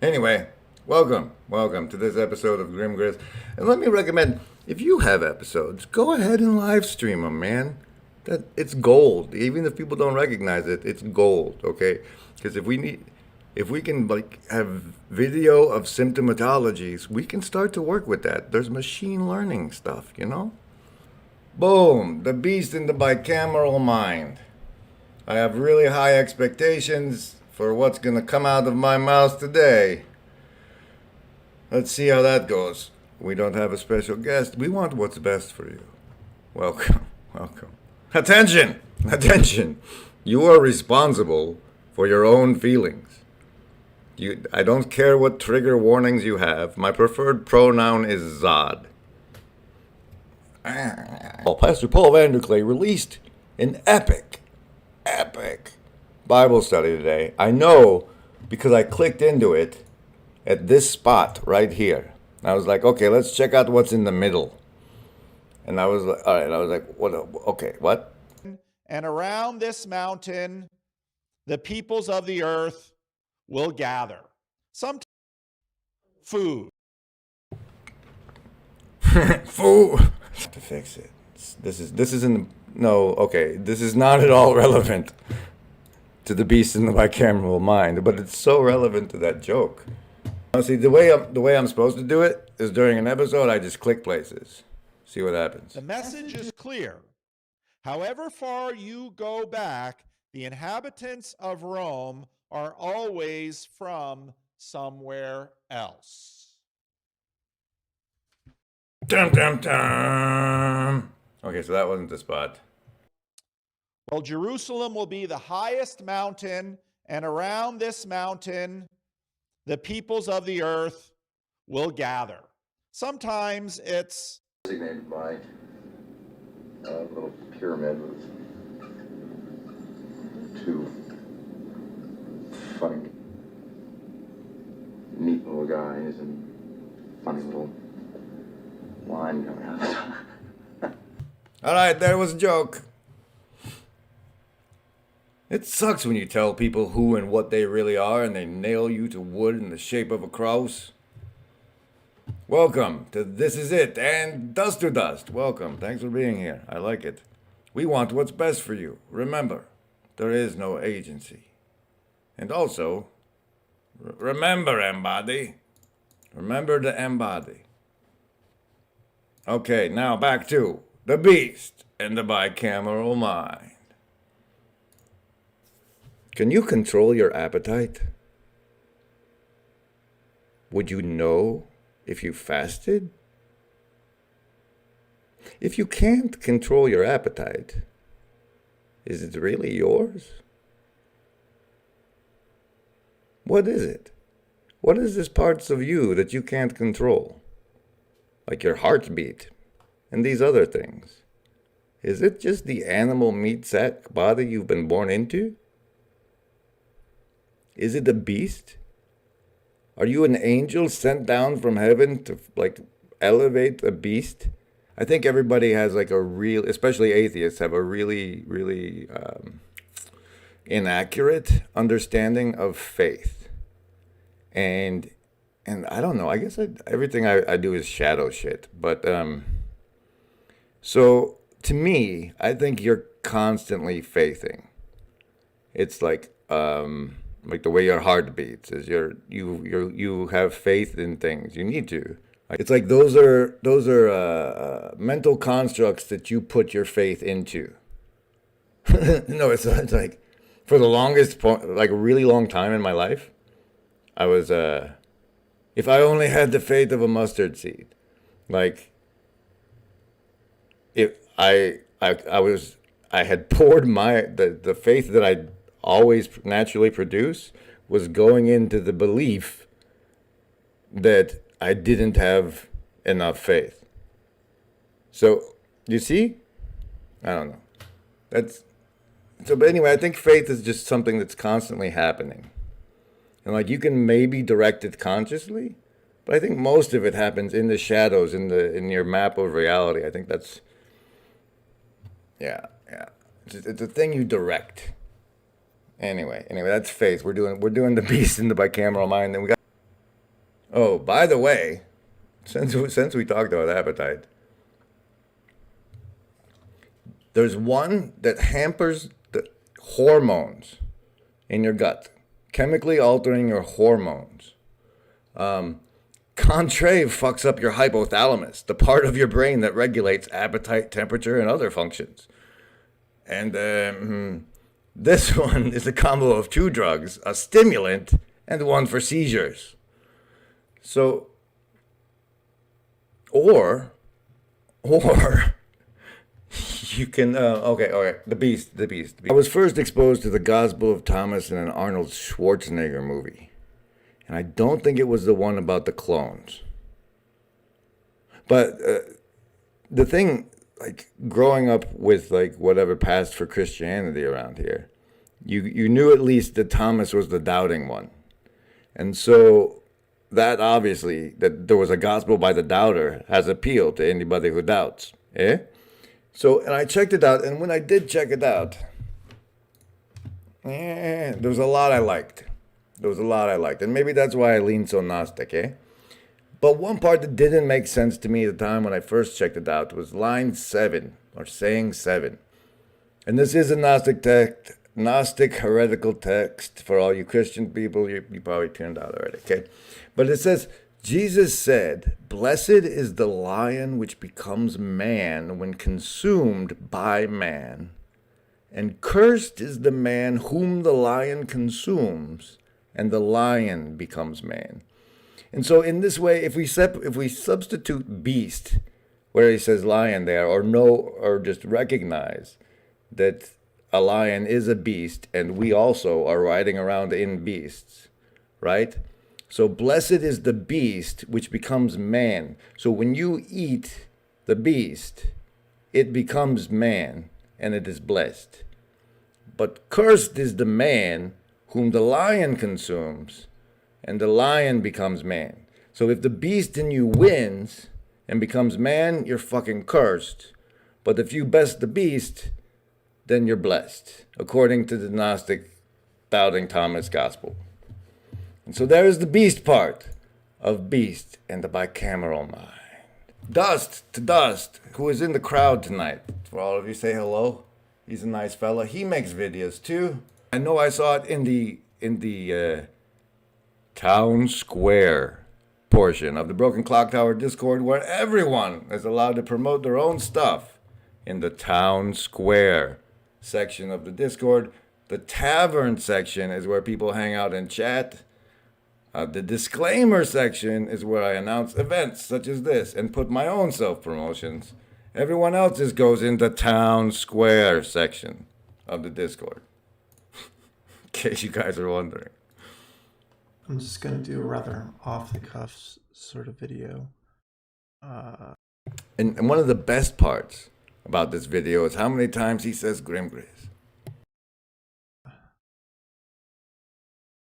Anyway, welcome to this episode of Grim Grizz. And let me recommend, if you have episodes, go ahead and live stream them, man. It's gold. Even if people don't recognize it, it's gold, okay? Because if we can have video of symptomatologies, we can start to work with that. There's machine learning stuff, you know? Boom, the beast in the bicameral mind. I have really high expectations for what's going to come out of my mouth today. Let's see how that goes. We don't have a special guest. We want what's best for you. Welcome. Attention! You are responsible for your own feelings. I don't care what trigger warnings you have. My preferred pronoun is Zod. Pastor Paul Vanderklay released an epic Bible study today. I know because I clicked into it at this spot right here. I was like, okay, let's check out what's in the middle. And I was like, all right, I was like, what? Okay, what? And around this mountain, the peoples of the earth will gather. Some food. Food. To fix it. This is not at all relevant to the beast in the bicameral mind, but it's so relevant to that joke. See, the way I'm supposed to do it is during an episode, I just click places, see what happens. The message is clear. However far you go back, the inhabitants of Rome are always from somewhere else. Dum dum dum. Okay, so that wasn't the spot. Well, Jerusalem will be the highest mountain, and around this mountain, the peoples of the earth will gather. Sometimes it's designated by a little pyramid with two funny, neat little guys and funny little line coming out of the top. All right, there was a joke. It sucks when you tell people who and what they really are and they nail you to wood in the shape of a cross. Welcome to This Is It and Dust to Dust. Welcome. Thanks for being here. I like it. We want what's best for you. Remember, there is no agency. And also, remember, embody. Remember to embody. Okay, now back to the beast and the bicameral mind. Can you control your appetite? Would you know if you fasted? If you can't control your appetite, is it really yours? What is it? What is this parts of you that you can't control? Like your heartbeat and these other things. Is it just the animal meat sack body you've been born into? Is it a beast? Are you an angel sent down from heaven to elevate a beast? I think everybody has especially atheists, have a really inaccurate understanding of faith. And I don't know, I guess everything I do is shadow shit. But, so to me, I think you're constantly faithing. It's like the way your heart beats is you have faith in things. You need to. It's like those are mental constructs that you put your faith into. No, it's like for the longest a really long time in my life, I was if I only had the faith of a mustard seed, like if I had poured the faith that I always naturally produce was going into the belief that I didn't have enough faith. So, you see? I don't know. But anyway, I think faith is just something that's constantly happening. And you can maybe direct it consciously, but I think most of it happens in the shadows, in your map of reality. I think that's, yeah. It's a thing you direct. Anyway, that's faith. We're doing the beast in the bicameral mind. Then we got Oh, by the way, since we talked about appetite, there's one that hampers the hormones in your gut, chemically altering your hormones. Contrave fucks up your hypothalamus, the part of your brain that regulates appetite, temperature, and other functions. And this one is a combo of 2 drugs, a stimulant, and one for seizures. So, or you can, okay, the beast. I was first exposed to the Gospel of Thomas in an Arnold Schwarzenegger movie. And I don't think it was the one about the clones. But the thing, like, growing up with, like, whatever passed for Christianity around here, you knew at least that Thomas was the doubting one. And so that obviously, that there was a gospel by the doubter, has appeal to anybody who doubts. Eh? So, and I checked it out, and when I did check it out, there was a lot I liked. And maybe that's why I lean so Gnostic, eh? But one part that didn't make sense to me at the time when I first checked it out was line 7, or saying 7. And this is a Gnostic text, Gnostic heretical text for all you Christian people. You probably tuned out already, okay? But it says, Jesus said, "Blessed is the lion which becomes man when consumed by man, and cursed is the man whom the lion consumes, and the lion becomes man." And so in this way, if we substitute beast, where he says lion there, or just recognize that a lion is a beast, and we also are riding around in beasts, right? So blessed is the beast which becomes man. So when you eat the beast, it becomes man, and it is blessed. But cursed is the man whom the lion consumes, and the lion becomes man. So if the beast in you wins and becomes man, you're fucking cursed. But if you best the beast, then you're blessed, according to the Gnostic doubting Thomas gospel. And so there is the beast part of beast and the bicameral mind. Dust to Dust, who is in the crowd tonight. For all of you, say hello. He's a nice fella. He makes videos too. I know I saw it in the town square portion of the Broken Clock Tower Discord, where everyone is allowed to promote their own stuff in the town square section of the Discord. The tavern section is where people hang out and chat. The disclaimer section is where I announce events such as this and put my own self-promotions. Everyone else just goes in the town square section of the Discord. In case you guys are wondering. I'm just going to do a rather off-the-cuff sort of video. And one of the best parts about this video is how many times he says Grimgris.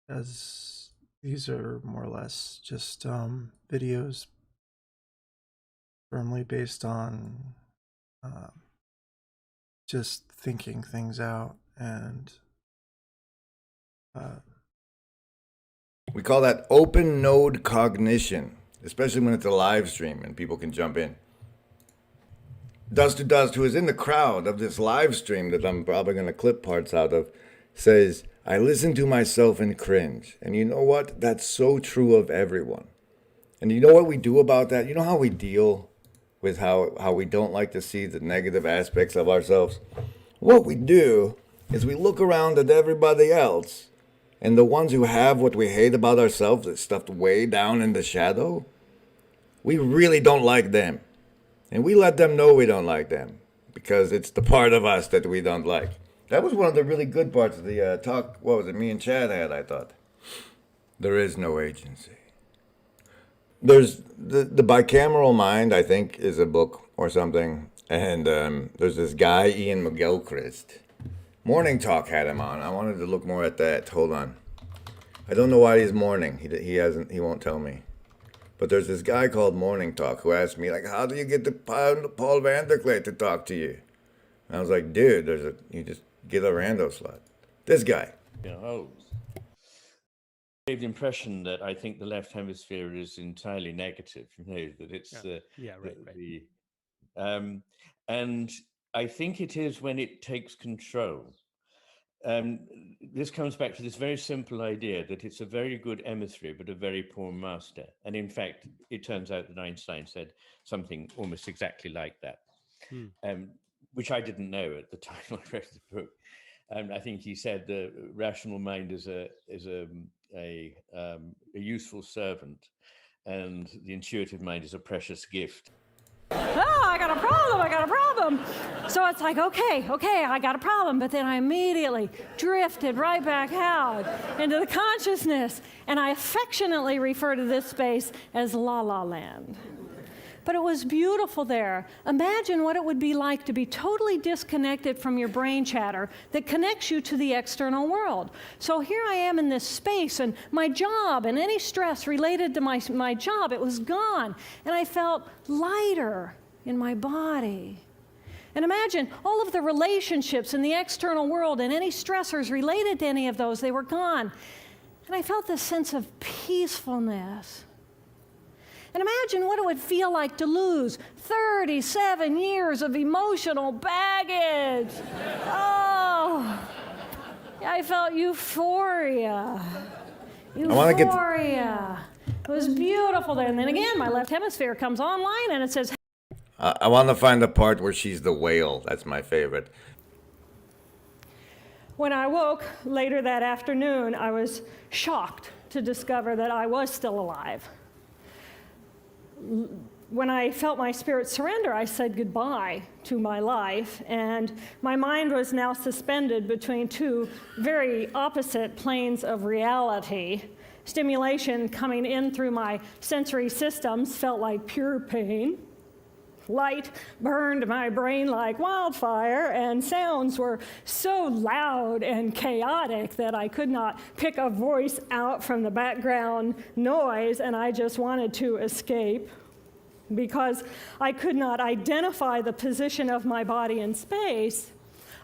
As these are more or less just videos firmly based on just thinking things out, and we call that open node cognition, especially when it's a live stream and people can jump in. Dust to Dust, who is in the crowd of this live stream that I'm probably going to clip parts out of, says, "I listen to myself and cringe." And you know what? That's so true of everyone. And you know what we do about that? You know how we deal with how we don't like to see the negative aspects of ourselves? What we do is we look around at everybody else, and the ones who have what we hate about ourselves that's stuffed way down in the shadow, we really don't like them. And we let them know we don't like them, because it's the part of us that we don't like. That was one of the really good parts of the talk. What was it, me and Chad had, I thought. There is no agency. There's the Bicameral Mind, I think, is a book or something. And there's this guy, Ian McGilchrist. Mourning Talk had him on. I wanted to look more at that. Hold on. I don't know why he's mourning. He won't tell me. But there's this guy called Mourning Talk who asked me, like, how do you get the Paul Vanderklay to talk to you? And I was like, dude, you just get a rando slot. This guy. The impression that I think the left hemisphere is entirely negative, that it's right. and I think it is when it takes control. This comes back to this very simple idea that it's a very good emissary, but a very poor master. And in fact, it turns out that Einstein said something almost exactly like that, which I didn't know at the time I read the book. I think he said the rational mind is a useful servant, and the intuitive mind is a precious gift. Oh, I got a problem. So it's like, okay, I got a problem. But then I immediately drifted right back out into the consciousness. And I affectionately refer to this space as La La Land. But it was beautiful there. Imagine what it would be like to be totally disconnected from your brain chatter that connects you to the external world. So here I am in this space, and my job and any stress related to my job, it was gone. And I felt lighter in my body. And imagine all of the relationships in the external world and any stressors related to any of those, they were gone. And I felt this sense of peacefulness. And imagine what it would feel like to lose 37 years of emotional baggage. Oh, I felt euphoria. Euphoria. It was beautiful there. And then again, my left hemisphere comes online and it says, I want to find the part where she's the whale. That's my favorite. When I woke later that afternoon, I was shocked to discover that I was still alive. When I felt my spirit surrender, I said goodbye to my life, and my mind was now suspended between two very opposite planes of reality. Stimulation coming in through my sensory systems felt like pure pain. Light burned my brain like wildfire, and sounds were so loud and chaotic that I could not pick a voice out from the background noise, and I just wanted to escape because I could not identify the position of my body in space.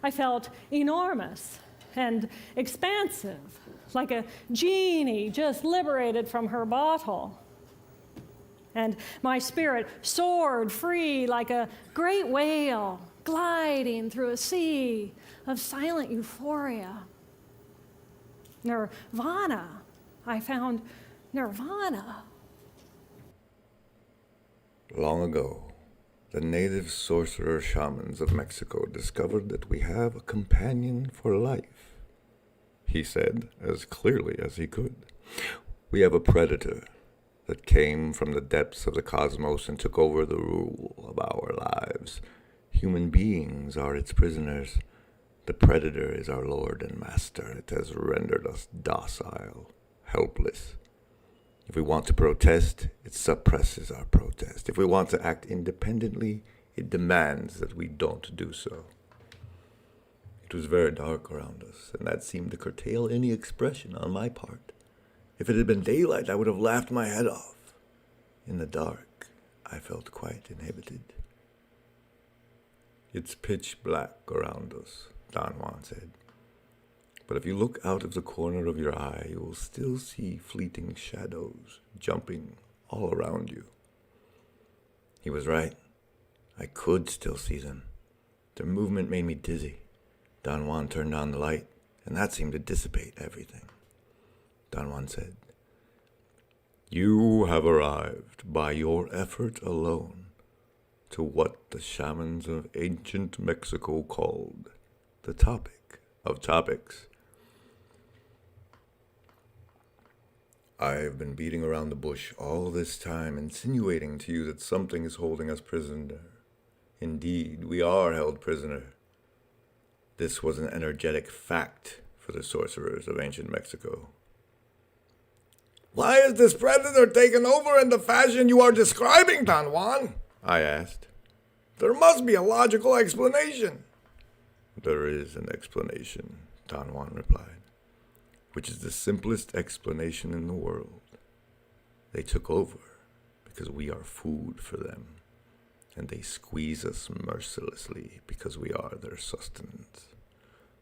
I felt enormous and expansive, like a genie just liberated from her bottle. And my spirit soared free like a great whale gliding through a sea of silent euphoria. Nirvana. I found nirvana. Long ago, the native sorcerer shamans of Mexico discovered that we have a companion for life. He said, as clearly as he could, we have a predator that came from the depths of the cosmos and took over the rule of our lives. Human beings are its prisoners. The predator is our lord and master. It has rendered us docile, helpless. If we want to protest, it suppresses our protest. If we want to act independently, it demands that we don't do so. It was very dark around us, and that seemed to curtail any expression on my part. If it had been daylight, I would have laughed my head off. In the dark, I felt quite inhibited. It's pitch black around us, Don Juan said. But if you look out of the corner of your eye, you will still see fleeting shadows jumping all around you. He was right. I could still see them. Their movement made me dizzy. Don Juan turned on the light, and that seemed to dissipate everything. Don Juan said, "You have arrived by your effort alone to what the shamans of ancient Mexico called the topic of topics. I have been beating around the bush all this time, insinuating to you that something is holding us prisoner. Indeed, we are held prisoner. This was an energetic fact for the sorcerers of ancient Mexico." "Why is this predator taken over in the fashion you are describing, Don Juan?" I asked. "There must be a logical explanation." "There is an explanation," Don Juan replied, "which is the simplest explanation in the world. They took over because we are food for them, and they squeeze us mercilessly because we are their sustenance.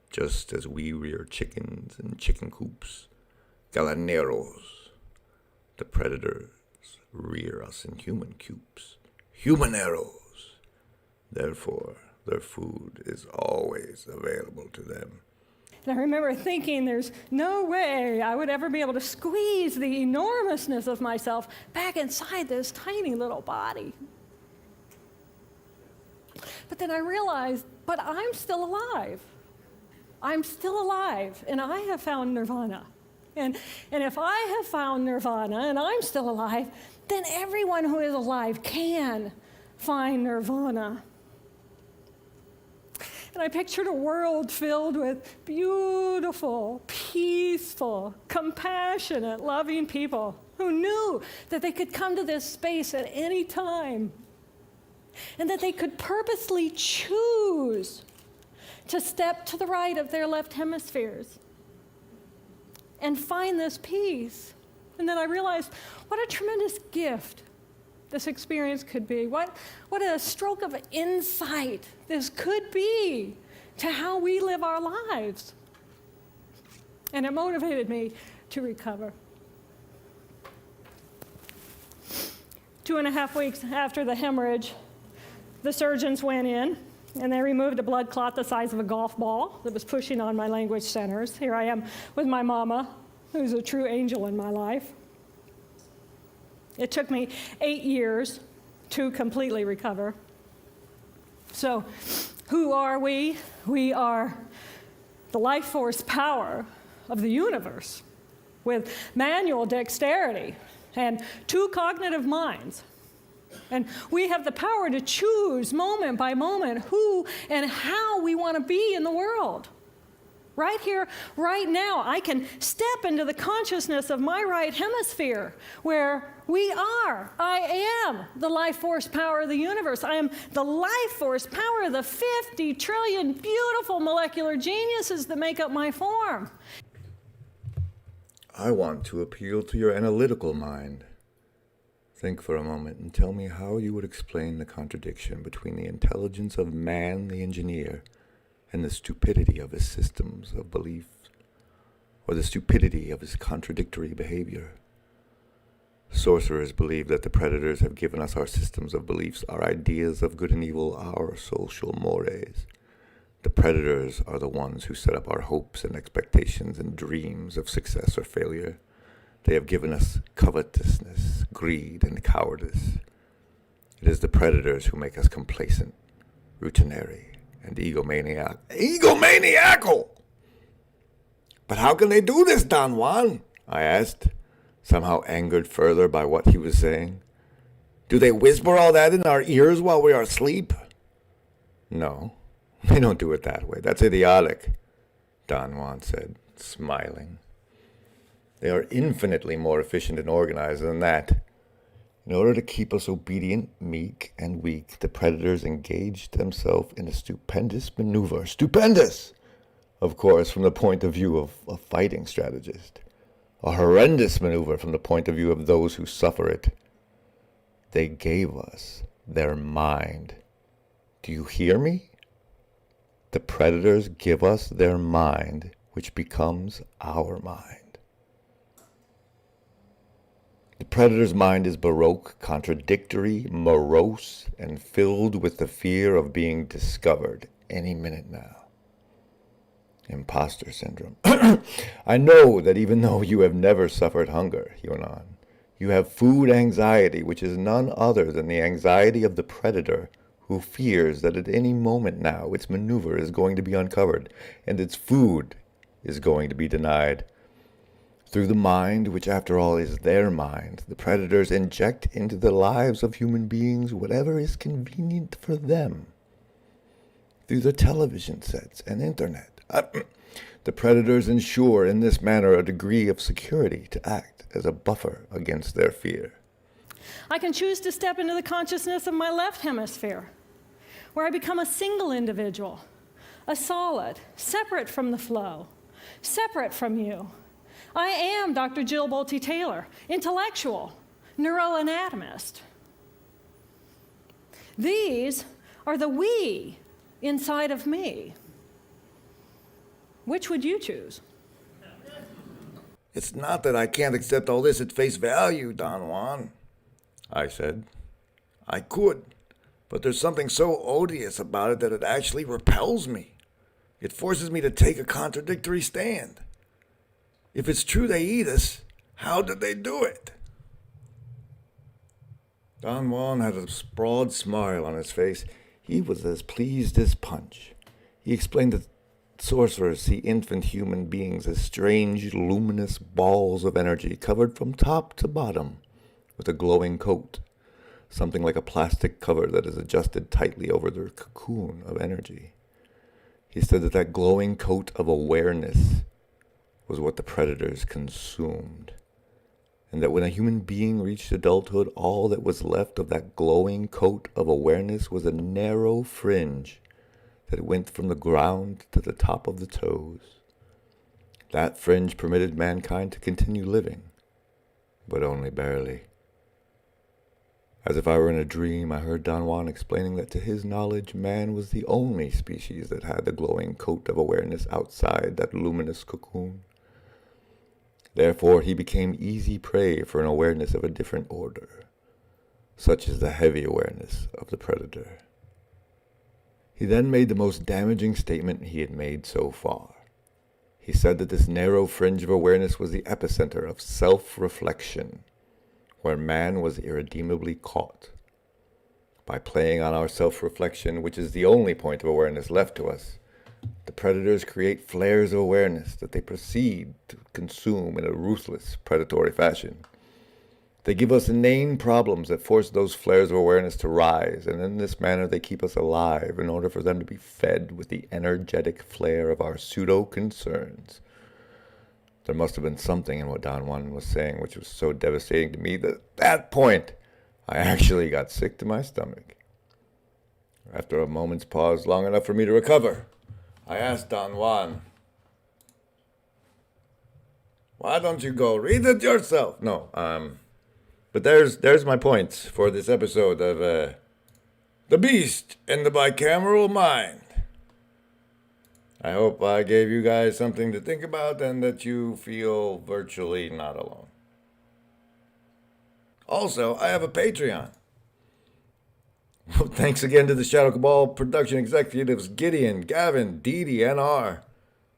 Just as we rear chickens in chicken coops, Galaneros. The predators rear us in human cubes. Human arrows. Therefore, their food is always available to them. And I remember thinking there's no way I would ever be able to squeeze the enormousness of myself back inside this tiny little body. But then I realized, but I'm still alive. I'm still alive, and I have found nirvana. And if I have found nirvana and I'm still alive, then everyone who is alive can find nirvana. And I pictured a world filled with beautiful, peaceful, compassionate, loving people who knew that they could come to this space at any time and that they could purposely choose to step to the right of their left hemispheres and find this peace. And then I realized what a tremendous gift this experience could be. What a stroke of insight this could be to how we live our lives. And it motivated me to recover. 2.5 weeks after the hemorrhage, the surgeons went in and they removed a blood clot the size of a golf ball that was pushing on my language centers. Here I am with my mama, who's a true angel in my life. It took me 8 years to completely recover. So, who are we? We are the life force power of the universe with manual dexterity and 2 cognitive minds. And we have the power to choose moment by moment who and how we want to be in the world. Right here, right now, I can step into the consciousness of my right hemisphere where I am the life force power of the universe. I am the life force power of the 50 trillion beautiful molecular geniuses that make up my form. I want to appeal to your analytical mind. Think for a moment and tell me how you would explain the contradiction between the intelligence of man, the engineer, and the stupidity of his systems of belief, or the stupidity of his contradictory behavior. Sorcerers believe that the predators have given us our systems of beliefs, our ideas of good and evil, our social mores. The predators are the ones who set up our hopes and expectations and dreams of success or failure. They have given us covetousness, greed, and cowardice. It is the predators who make us complacent, routinary, and egomaniacal. But how can they do this, Don Juan? I asked, somehow angered further by what he was saying. Do they whisper all that in our ears while we are asleep? No, they don't do it that way. That's idiotic, Don Juan said, smiling. They are infinitely more efficient and organized than that. In order to keep us obedient, meek, and weak, the predators engaged themselves in a stupendous maneuver. Stupendous! Of course, from the point of view of a fighting strategist. A horrendous maneuver from the point of view of those who suffer it. They gave us their mind. Do you hear me? The predators give us their mind, which becomes our mind. The predator's mind is baroque, contradictory, morose, and filled with the fear of being discovered any minute now. Imposter syndrome. I know that even though you have never suffered hunger, he went on, you have food anxiety, which is none other than the anxiety of the predator who fears that at any moment now its maneuver is going to be uncovered and its food is going to be denied. Through the mind, which after all is their mind, the predators inject into the lives of human beings whatever is convenient for them. Through the television sets and internet, the predators ensure in this manner a degree of security to act as a buffer against their fear. I can choose to step into the consciousness of my left hemisphere, where I become a single individual, a solid, separate from the flow, separate from you. I am Dr. Jill Bolte Taylor, intellectual, neuroanatomist. These are the we inside of me. Which would you choose? It's not that I can't accept all this at face value, Don Juan, I said. I could, but there's something so odious about it that it actually repels me. It forces me to take a contradictory stand. If it's true they eat us, how did they do it? Don Juan had a broad smile on his face. He was as pleased as Punch. He explained that sorcerers see infant human beings as strange, luminous balls of energy covered from top to bottom with a glowing coat, something like a plastic cover that is adjusted tightly over their cocoon of energy. He said that that glowing coat of awareness was what the predators consumed, and that when a human being reached adulthood, all that was left of that glowing coat of awareness was a narrow fringe that went from the ground to the top of the toes. That fringe permitted mankind to continue living, but only barely. As if I were in a dream, I heard Don Juan explaining that to his knowledge, man was the only species that had the glowing coat of awareness outside that luminous cocoon. Therefore, he became easy prey for an awareness of a different order, such as the heavy awareness of the predator. He then made the most damaging statement he had made so far. He said that this narrow fringe of awareness was the epicenter of self-reflection, where man was irredeemably caught. By playing on our self-reflection, which is the only point of awareness left to us, the predators create flares of awareness that they proceed to consume in a ruthless, predatory fashion. They give us inane problems that force those flares of awareness to rise, and in this manner they keep us alive in order for them to be fed with the energetic flare of our pseudo-concerns. There must have been something in what Don Juan was saying which was so devastating to me that at that point I actually got sick to my stomach. After a moment's pause, long enough for me to recover, I asked Don Juan, "Why don't you go read it yourself?" No, but there's my points for this episode of The Beast in the Bicameral Mind. I hope I gave you guys something to think about and that you feel virtually not alone. Also, I have a Patreon. Thanks again to the Shadow Cabal production executives Gideon, Gavin, Dee Dee, NR,